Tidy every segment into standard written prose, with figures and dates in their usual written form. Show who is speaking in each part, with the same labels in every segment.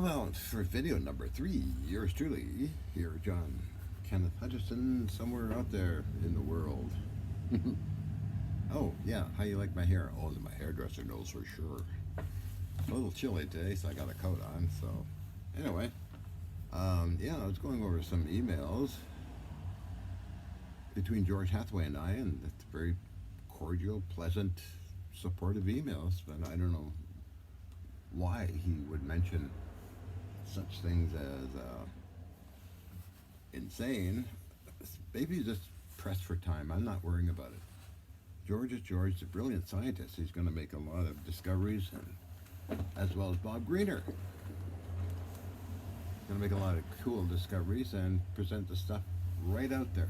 Speaker 1: Well, for video number 3, yours truly, here, John Kenneth Hutchison, somewhere out there in the world. Oh, yeah, how you like my hair? Only my hairdresser knows for sure. It's a little chilly today, so I got a coat on, so... Anyway, yeah, I was going over some emails between George Hathaway and I, and it's very cordial, pleasant, supportive emails, but I don't know why he would mention such things as insane. Maybe he's just pressed for time. I'm not worrying about it. George is George, a brilliant scientist. He's going to make a lot of discoveries, and as well as Bob Greener. Going to make a lot of cool discoveries and present the stuff right out there.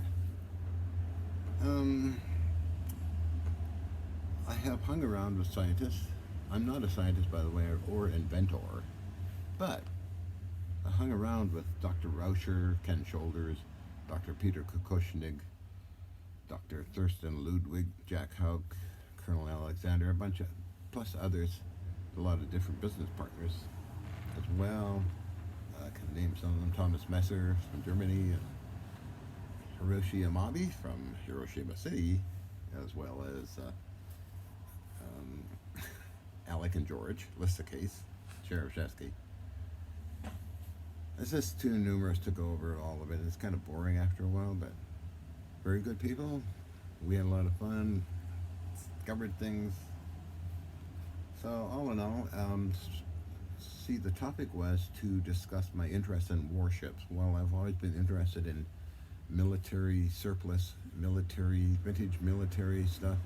Speaker 1: I have hung around with scientists. I'm not a scientist, by the way, or inventor, but I hung around with Dr. Rauscher, Ken Shoulders, Dr. Peter Kokoschnig, Dr. Thurston Ludwig, Jack Houck, Colonel Alexander, a bunch of, plus others, a lot of different business partners as well. I can name some of them: Thomas Messer from Germany, and Hiroshi Yamabe from Hiroshima City, as well as Alec and George, list the case, Sheriff Shesky. It's just too numerous to go over all of it. It's kind of boring after a while, but very good people. We had a lot of fun, discovered things. So all in all, see, the topic was to discuss my interest in warships. Well, I've always been interested in military surplus, vintage military stuff.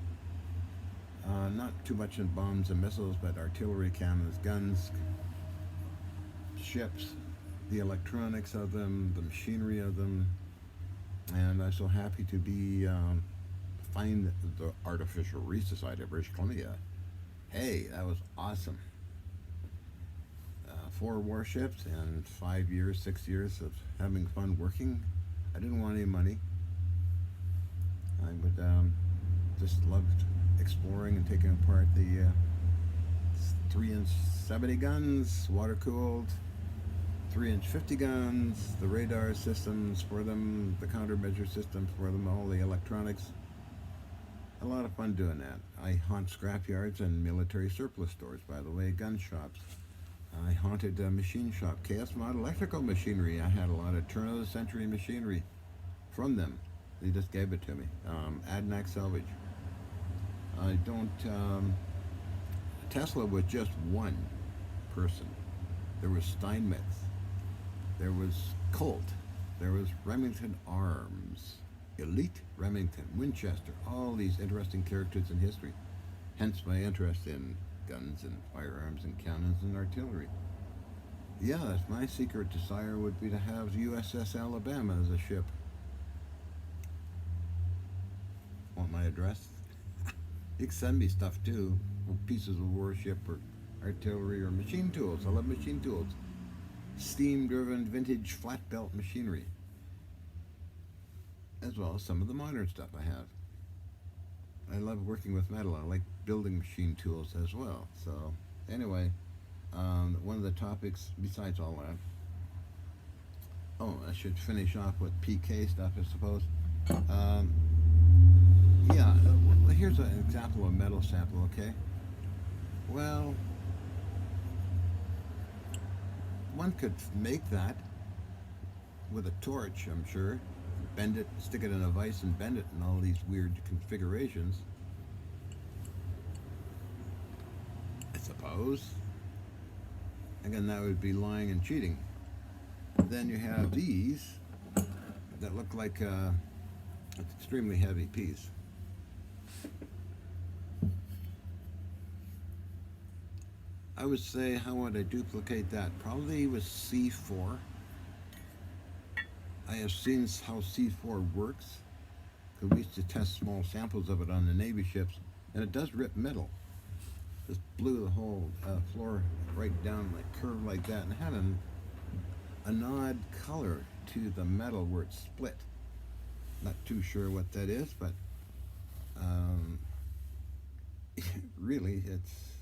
Speaker 1: Not too much in bombs and missiles, but artillery, cannons, guns, ships, the electronics of them, the machinery of them. And I'm so happy to be find the Artificial Reef Society of British Columbia. Hey, that was awesome. 4 warships and 5 years, 6 years of having fun working. I didn't want any money. I would just loved exploring and taking apart the 3-inch 70 guns, water cooled, 3-inch 50 guns, the radar systems for them, the countermeasure systems for them, all the electronics. A lot of fun doing that. I haunt scrapyards and military surplus stores, by the way, gun shops. I haunted a machine shop, KS Mod Electrical Machinery. I had a lot of turn-of-the-century machinery from them. They just gave it to me. Adnac Salvage. I don't... Tesla was just one person. There was Steinmetz. There was Colt. There was Remington Arms. Elite Remington, Winchester, all these interesting characters in history. Hence my interest in guns and firearms and cannons and artillery. Yeah, my secret desire would be to have the USS Alabama as a ship. Want my address? You can send me stuff too, pieces of warship or artillery or machine tools. I love machine tools. Steam-driven vintage flat belt machinery, as well as some of the modern stuff I have. I love working with metal. I like building machine tools as well. So anyway, one of the topics besides all that, oh, I should finish off with PK stuff, I suppose. Yeah, well, here's an example of a metal sample, okay? Well, one could make that with a torch, I'm sure. Bend it, stick it in a vise and bend it in all these weird configurations, I suppose. Again, that would be lying and cheating. Then you have these that look like an extremely heavy piece. I would say, how would I duplicate that? Probably with C4. I have seen how C4 works, because we used to test small samples of it on the Navy ships, and it does rip metal. Just blew the whole floor right down, like curved like that, and had an odd color to the metal where it split. Not too sure what that is, but really, it's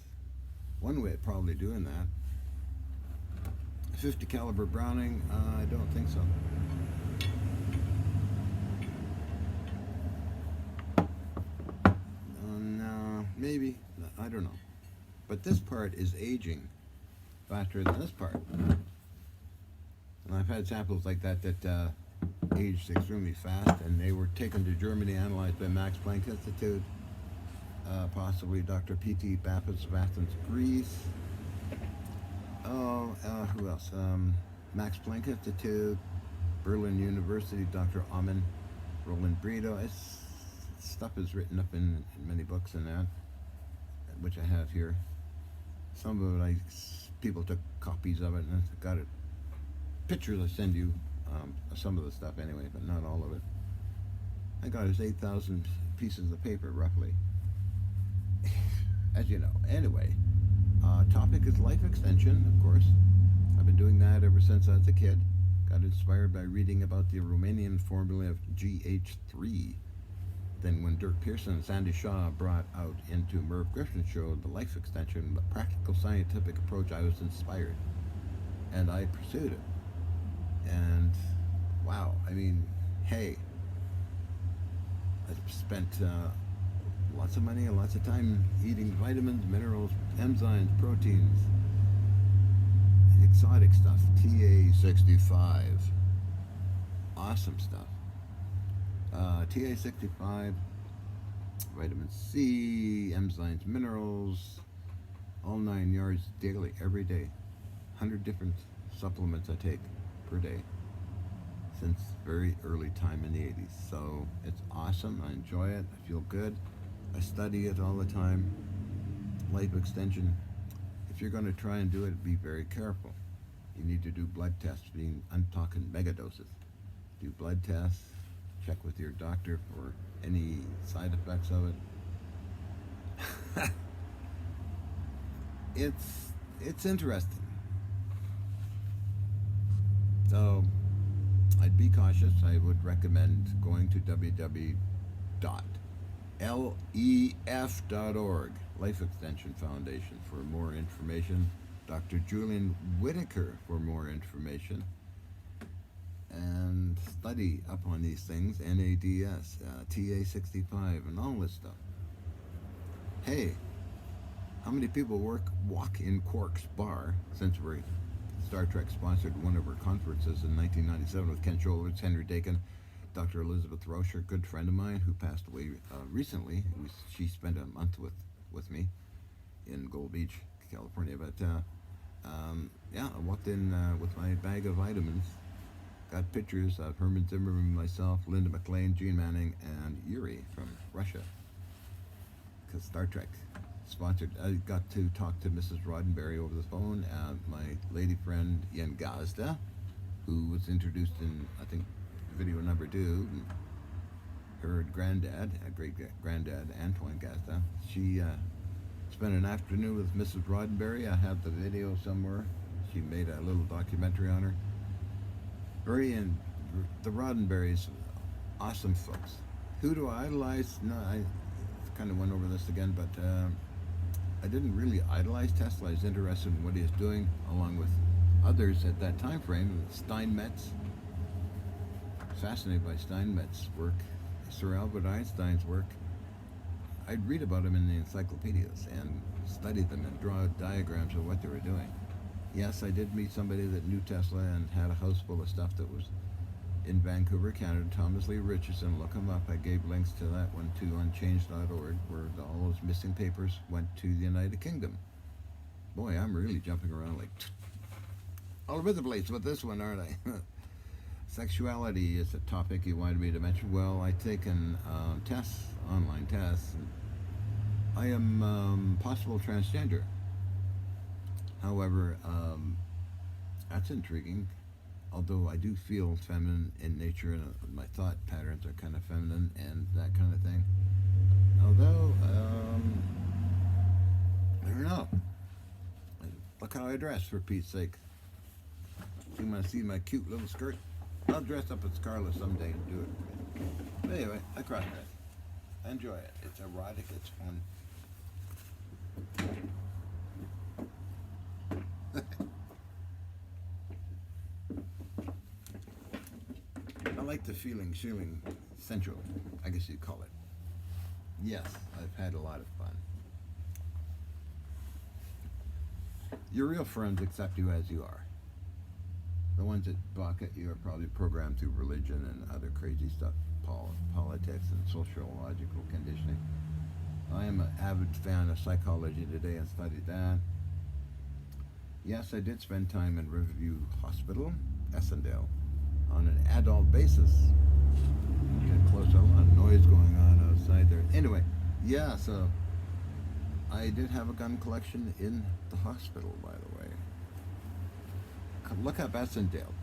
Speaker 1: one way of probably doing that. 50 caliber Browning? I don't think so. No, maybe. I don't know. But this part is aging faster than this part. And I've had samples like that that aged extremely fast, and they were taken to Germany, analyzed by Max Planck Institute, possibly Dr. P.T. Pappas of Athens, Greece. Oh, who else? Max Planck Institute, Berlin University, Dr. Amen, Roland Brito. Stuff is written up in many books and that, which I have here. Some of it, people took copies of it and got it. Pictures I send you, some of the stuff anyway, but not all of it. I got his 8,000 pieces of paper, roughly. As you know. Anyway, topic is life extension, of course. I've been doing that ever since I was a kid. Got inspired by reading about the Romanian formula of GH3. Then when Dirk Pearson and Sandy Shaw brought out into Merv Griffin's show the life extension, the practical scientific approach, I was inspired. And I pursued it. And wow, I mean, hey, I spent lots of money and lots of time eating vitamins, minerals, enzymes, proteins, exotic stuff, TA65, awesome stuff. TA65, vitamin C, enzymes, minerals, all 9 yards daily, every day. 100 different supplements I take per day since very early time in the 80s. So it's awesome. I enjoy it. I feel good. I study it all the time. Life extension. If you're going to try and do it, be very careful. You need to do blood tests. I'm talking mega doses. Do blood tests. Check with your doctor for any side effects of it. It's interesting. So I'd be cautious. I would recommend going to www.lef.org, Life Extension Foundation, for more information. Dr. Julian Whitaker for more information. And study up on these things, NADS, TA65, and all this stuff. Hey, how many people walk in Quark's bar, since Star Trek sponsored one of her conferences in 1997 with Ken Scholowitz, Henry Dakin, Dr. Elizabeth Rocher, a good friend of mine who passed away recently. She spent a month with me in Gold Beach, California. But yeah, I walked in with my bag of vitamins. Got pictures of Herman Zimmerman, myself, Linda McLean, Gene Manning, and Yuri from Russia. Because Star Trek sponsored. I got to talk to Mrs. Roddenberry over the phone, my lady friend Yen Gazda, who was introduced in, I think, video number 2. Her granddad, great-granddad, Antoine Gazda. She spent an afternoon with Mrs. Roddenberry. I have the video somewhere. She made a little documentary on her. And the Roddenberrys, awesome folks. Who do I idolize? No, I kind of went over this again, but I didn't really idolize Tesla. I was interested in what he was doing, along with others at that time frame. Steinmetz, fascinated by Steinmetz's work, Sir Albert Einstein's work. I'd read about him in the encyclopedias and study them and draw diagrams of what they were doing. Yes, I did meet somebody that knew Tesla and had a house full of stuff that was in Vancouver, Canada. Thomas Lee Richardson, look him up. I gave links to that one to unchange.org, where all those missing papers went to the United Kingdom. Boy, I'm really jumping around like all over the place with this one, aren't I? Sexuality is a topic you wanted me to mention. Well, I've taken tests, online tests. And I am possible transgender. However, that's intriguing. Although I do feel feminine in nature, and my thought patterns are kind of feminine and that kind of thing. Although, I don't know. Look how I dress, for Pete's sake. You want to see my cute little skirt? I'll dress up as Carla someday and do it. But anyway, I cross dress. I enjoy it. It's erotic. It's fun. like the feeling sensual, I guess you'd call it. Yes, I've had a lot of fun. Your real friends accept you as you are. The ones that balk at you are probably programmed through religion and other crazy stuff, politics and sociological conditioning. I am an avid fan of psychology today and studied that. Yes, I did spend time in Riverview Hospital, Essendale, on an adult basis. Get close, a lot of noise going on outside there. Anyway, yeah, so I did have a gun collection in the hospital, by the way. Look up Essendale.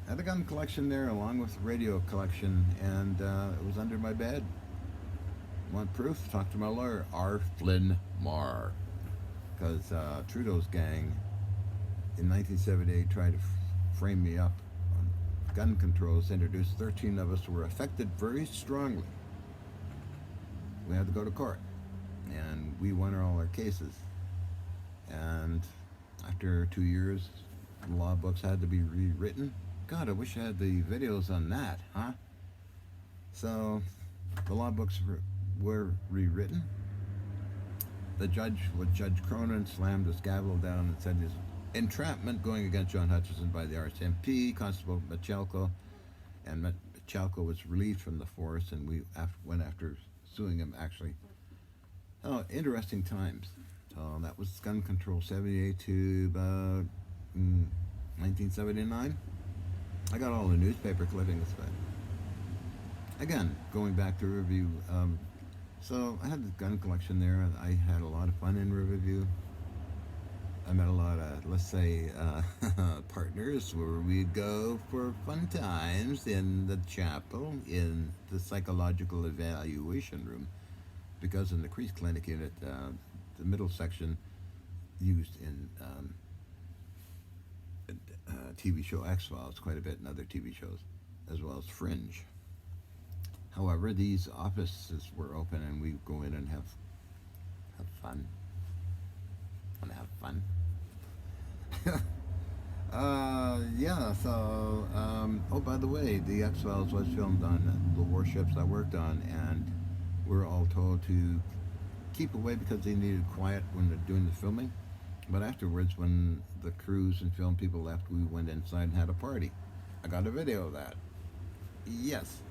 Speaker 1: I had a gun collection there along with radio collection, and it was under my bed. Want proof? Talk to my lawyer, R. Flynn Marr. Because Trudeau's gang in 1978 tried to frame me up on gun controls, introduced 13 of us were affected very strongly. We had to go to court, and we won all our cases. And after 2 years, the law books had to be rewritten. God, I wish I had the videos on that, huh? So the law books were rewritten. The judge, with Judge Cronin, slammed his gavel down and said his entrapment going against John Hutchison by the RCMP, Constable Machalko, and Machalko was relieved from the force, and we went after suing him, actually. Oh, interesting times. So that was gun control 78 to about 1979. I got all the newspaper clippings, but again, going back to Riverview, so I had the gun collection there. I had a lot of fun in Riverview. I met a lot of, let's say, partners where we'd go for fun times in the chapel, in the psychological evaluation room, because in the Crease Clinic unit, the middle section used in TV show X-Files quite a bit, and other TV shows, as well as Fringe. However, these offices were open, and we go in and have fun. Want to have fun? Yeah. So, oh, by the way, the X-Files was filmed on the warships I worked on, and we're all told to keep away because they needed quiet when they're doing the filming. But afterwards, when the crews and film people left, we went inside and had a party. I got a video of that. Yes.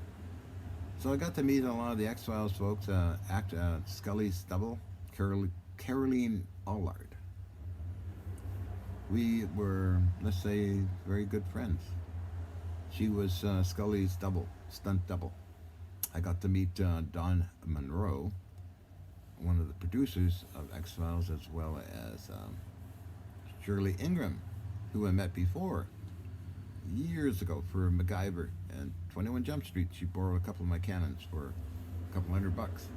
Speaker 1: So I got to meet a lot of the X-Files folks, Scully's double, Caroline Allard. We were, let's say, very good friends. She was Scully's stunt double. I got to meet Don Monroe, one of the producers of X-Files, as well as Shirley Ingram, who I met before, years ago for MacGyver and 21 Jump Street. She borrowed a couple of my cannons for a couple $100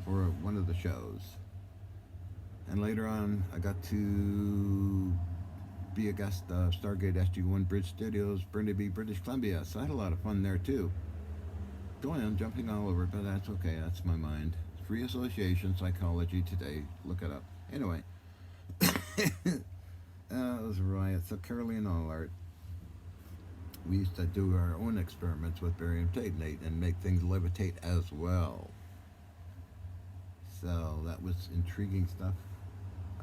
Speaker 1: for one of the shows. And later on, I got to be a guest Stargate SG-1 Bridge Studios, Burnaby, British Columbia. So I had a lot of fun there too. Going on, jumping all over, but that's okay. That's my mind. Free association psychology today. Look it up. Anyway, it was a riot. So Caroline Allard, we used to do our own experiments with barium titanate and make things levitate as well. So that was intriguing stuff.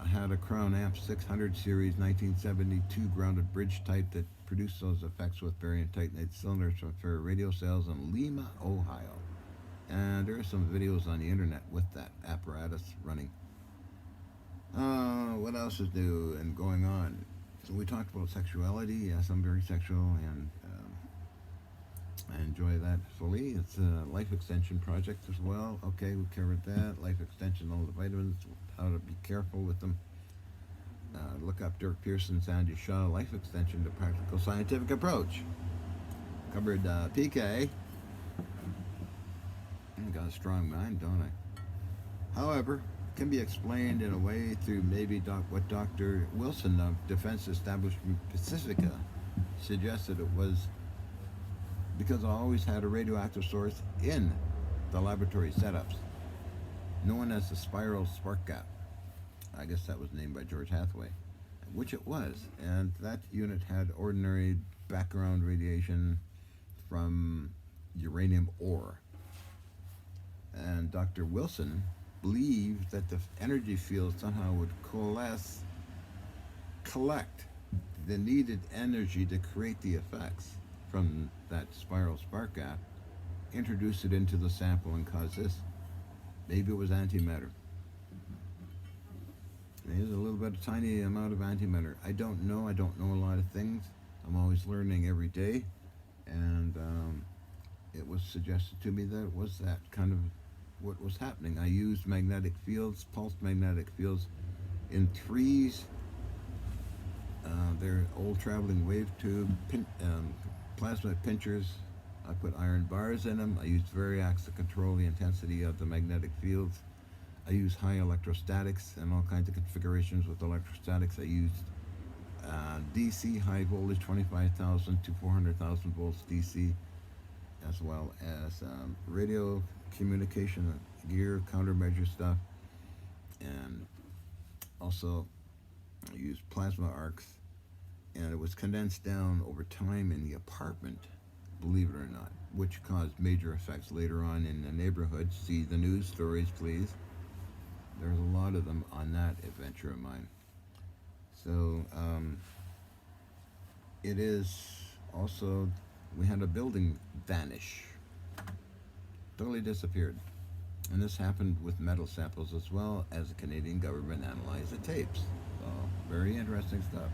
Speaker 1: I had a Crown Amp 600 series 1972 grounded bridge type that produced those effects with barium titanate cylinders from Fair Radio Sales in Lima, Ohio. And there are some videos on the internet with that apparatus running. What else is new and going on? So we talked about sexuality. Yes, I'm very sexual, and I enjoy that fully. It's a life extension project as well. Okay, we covered that. Life extension, all the vitamins, how to be careful with them. Look up Dirk Pearson's Andy Shaw, Life Extension, the Practical Scientific Approach. Covered PK. I got a strong mind, don't I? However, it can be explained in a way through maybe what Dr. Wilson of Defense Establishment Pacifica suggested it was, because I always had a radioactive source in the laboratory setups, known as the spiral spark gap. I guess that was named by George Hathaway, which it was. And that unit had ordinary background radiation from uranium ore. And Dr. Wilson believed that the energy field somehow would collect the needed energy to create the effects from that spiral spark gap, introduce it into the sample and cause this. Maybe it was antimatter. There's a little bit of tiny amount of antimatter. I don't know. I don't know a lot of things. I'm always learning every day, and it was suggested to me that it was that kind of what was happening. I used magnetic fields, pulsed magnetic fields, in trees. They're old traveling wave tube plasma pinchers. I put iron bars in them. I used variacs to control the intensity of the magnetic fields. I use high electrostatics and all kinds of configurations with electrostatics. I used DC, high voltage, 25,000 to 400,000 volts DC, as well as radio communication gear, countermeasure stuff, and also I used plasma arcs, and it was condensed down over time in the apartment, believe it or not, which caused major effects later on in the neighborhood. See the news stories, please. There's a lot of them on that adventure of mine. So it is also, we had a building vanish, totally disappeared. And this happened with metal samples as well, as the Canadian government analyzed the tapes. So very interesting stuff.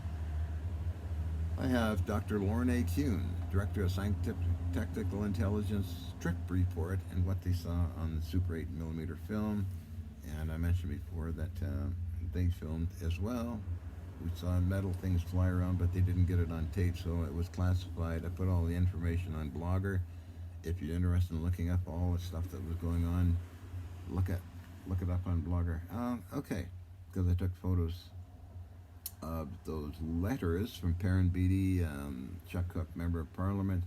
Speaker 1: I have Dr. Lorne A. Kuhn, Director of Scientific Technical Intelligence trip report and what they saw on the Super 8mm film. And I mentioned before that they filmed as well. We saw metal things fly around, but they didn't get it on tape, so it was classified. I put all the information on Blogger. If you're interested in looking up all the stuff that was going on, look it up on Blogger. Okay, because I took photos of those letters from Perrin Beatty, Chuck Cook, Member of Parliament,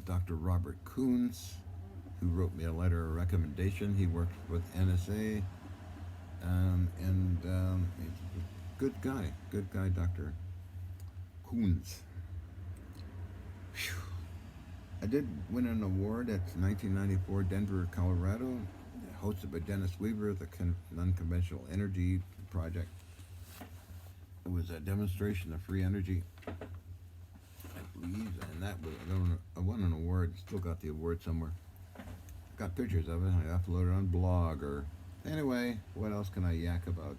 Speaker 1: Dr. Robert Coons, who wrote me a letter of recommendation. He worked with NSA, and he's a good guy, Dr. Coons. Whew. I did win an award at 1994 Denver, Colorado, hosted by Dennis Weaver, the Non-Conventional Energy Project. It was a demonstration of free energy, I believe, and that was, I won an award, still got the award somewhere. Got pictures of it, I uploaded it on Blogger. Anyway, what else can I yak about?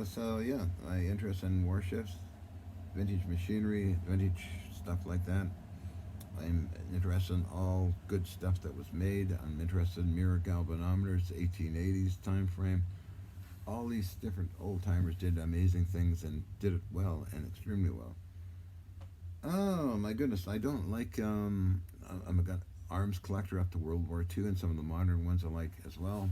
Speaker 1: So yeah, my interest in warships, vintage machinery, vintage stuff like that. I'm interested in all good stuff that was made. I'm interested in mirror galvanometers, 1880s time frame. All these different old timers did amazing things and did it well, and extremely well. Oh my goodness, I don't like, I'm a arms collector up to World War II, and some of the modern ones I like as well.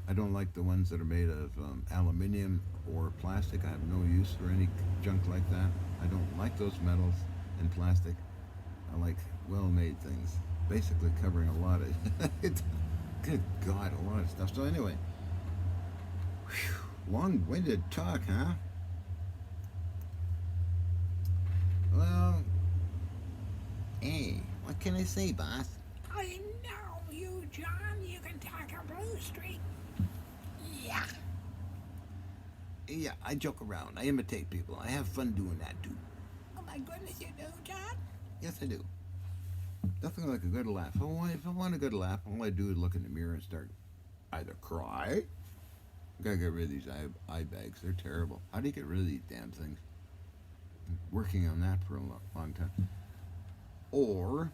Speaker 1: I don't like the ones that are made of aluminium or plastic. I have no use for any junk like that. I don't like those metals and plastic. I like well-made things, basically covering a lot of, good God, a lot of stuff. So anyway, long-winded talk, huh? Well, hey, what can I say, boss?
Speaker 2: I know you, John. You can talk a blue streak. Yeah.
Speaker 1: Yeah, I joke around. I imitate people. I have fun doing that, too.
Speaker 2: Oh my goodness, you do, John?
Speaker 1: Yes, I do. Nothing like a good laugh. If I want a good laugh, all I do is look in the mirror and start either cry. I gotta get rid of these eye bags. They're terrible. How do you get rid of these damn things? I'm working on that for a long time. Or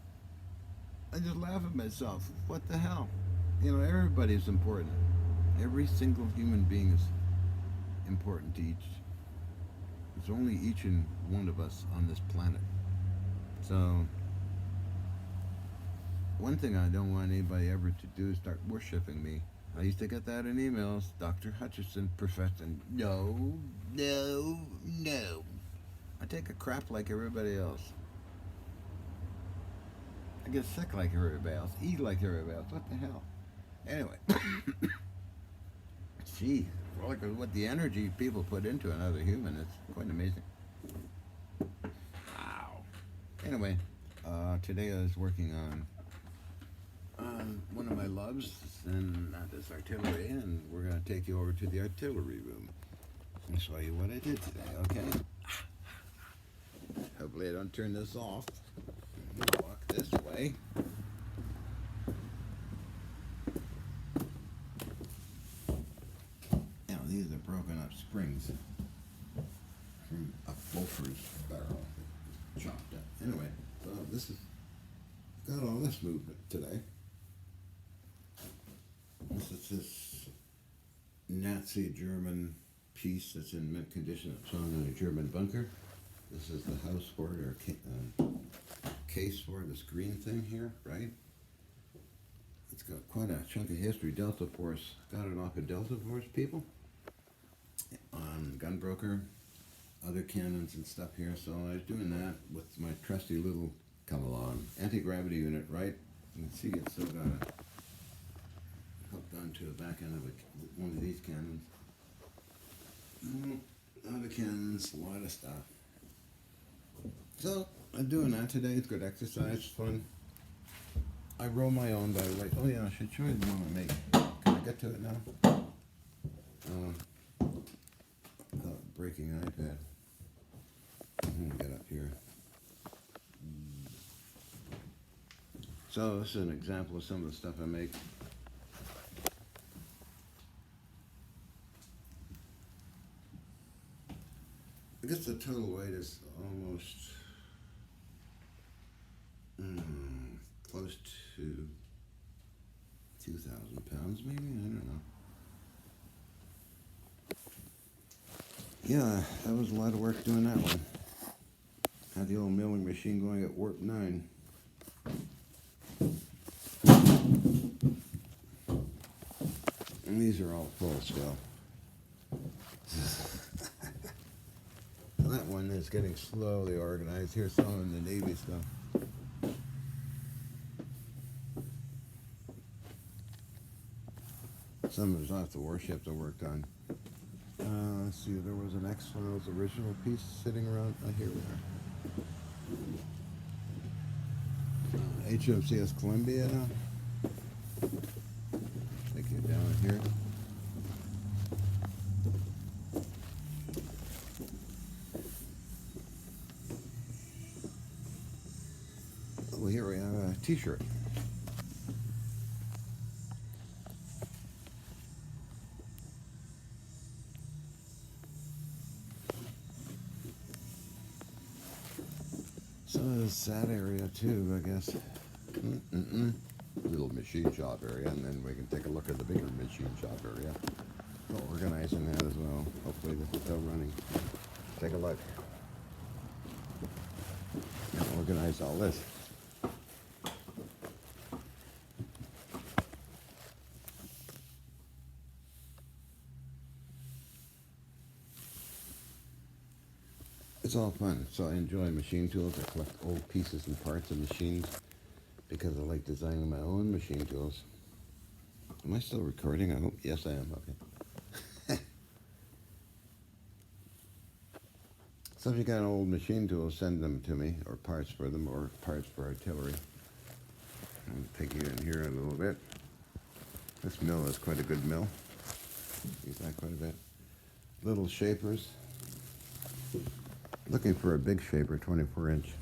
Speaker 1: I just laugh at myself. What the hell? You know, everybody's important. Every single human being is important to each. There's only each and one of us on this planet. So, one thing I don't want anybody ever to do is start worshipping me. I used to get that in emails. Dr. Hutchison, Professor. No, no, no. I take a crap like everybody else. I get sick like everybody else. Eat like everybody else. What the hell? Anyway. Gee, look at what the energy people put into another human. It's quite amazing. Wow. Anyway, Today I was working on one of my loves, and this artillery, and we're going to take you over to the artillery room and show you what I did today, okay? Hopefully I don't turn this off. Walk this way. Now these are broken up springs from a Bofors barrel, chopped up. Anyway, so this is got all this movement today. This is this Nazi German piece that's in mint condition. It's found in a German bunker. This is the house for it, or case for this green thing here, right? It's got quite a chunk of history. Delta Force, got it off of Delta Force people on Gunbroker, other cannons and stuff here. So I was doing that with my trusty little come along anti-gravity unit, right? You can see it's still got it hooked onto the back end of one of these cannons. Other cannons, a lot of stuff. So I'm doing that today. It's good exercise, fun. I roll my own, by the way. Oh yeah, I should show you the one I make. Can I get to it now? Breaking iPad. Get up here. So this is an example of some of the stuff I make. I guess the total weight is almost close to 2,000 pounds, maybe? I don't know. Yeah, that was a lot of work doing that one. Had the old milling machine going at warp 9. And these are all full still. That one is getting slowly organized. Here's some of the Navy stuff. Some of it's off the warships I worked on. Let's see, there was an X-Files original piece sitting around. Here we are. HMCS Columbia. Take you down here. Oh, here we have a t-shirt. So it's that area too, I guess. Little machine shop area, and then we can take a look at the bigger machine shop area. We'll organize in that as well. Hopefully this is still running. Take a look. And organize all this. It's all fun. So I enjoy machine tools. I collect old pieces and parts of machines because I like designing my own machine tools. Am I still recording? I hope. Yes, I am. Okay. So if you got old machine tools, send them to me, or parts for them, or parts for artillery. I'll take you in here a little bit. This mill is quite a good mill. Use that quite a bit. Little shapers. Looking for a big shaper, 24-inch.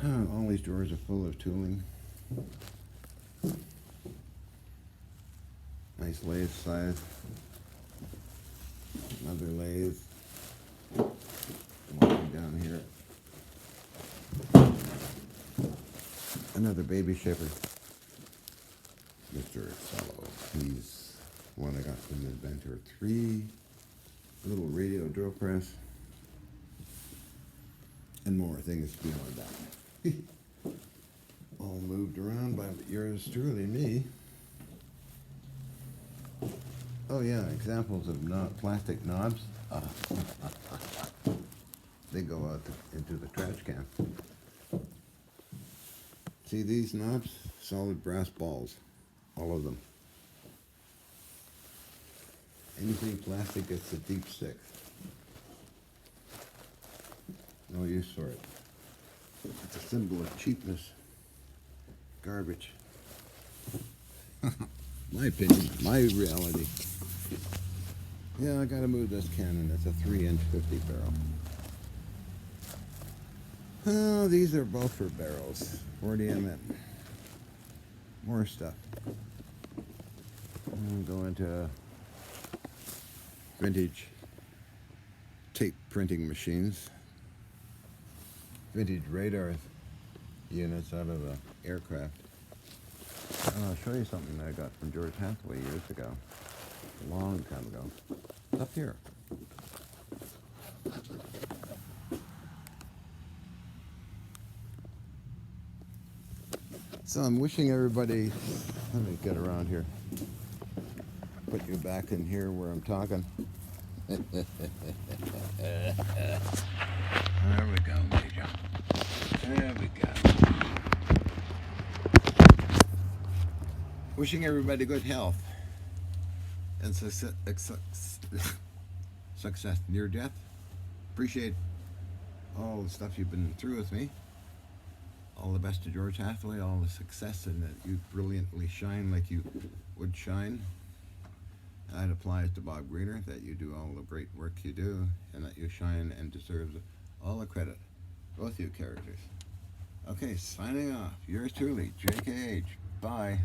Speaker 1: All these drawers are full of tooling. Nice lathe size. Another lathe. Walking down here. Another baby shaper. Mr. Fellow. He's one I got from Inventor 3. Little radio drill press. And more things beyond that. All moved around by yours truly, me. Oh yeah, examples of plastic knobs. They go out into the trash can. See these knobs? Solid brass balls. All of them. Anything plastic gets a deep stick. No use for it. It's a symbol of cheapness. Garbage. My opinion, my reality. Yeah, I gotta move this cannon. It's a 3-inch 50 barrel. Oh, these are both for barrels. 40 mm. More stuff. I'll go into vintage tape printing machines. Vintage radar units out of the aircraft. I'll show you something that I got from George Hathaway years ago. A long time ago. It's up here. So I'm wishing everybody, let me get around here. Put you back in here where I'm talking. There we go, Major. There we go. Wishing everybody good health and success near death. Appreciate all the stuff you've been through with me. All the best to George Hathaway, all the success, and that you brilliantly shine like you would shine. That applies to Bob Greener, that you do all the great work you do, and that you shine and deserve all the credit. Both you characters. Okay, signing off. Yours truly, JKH. Bye.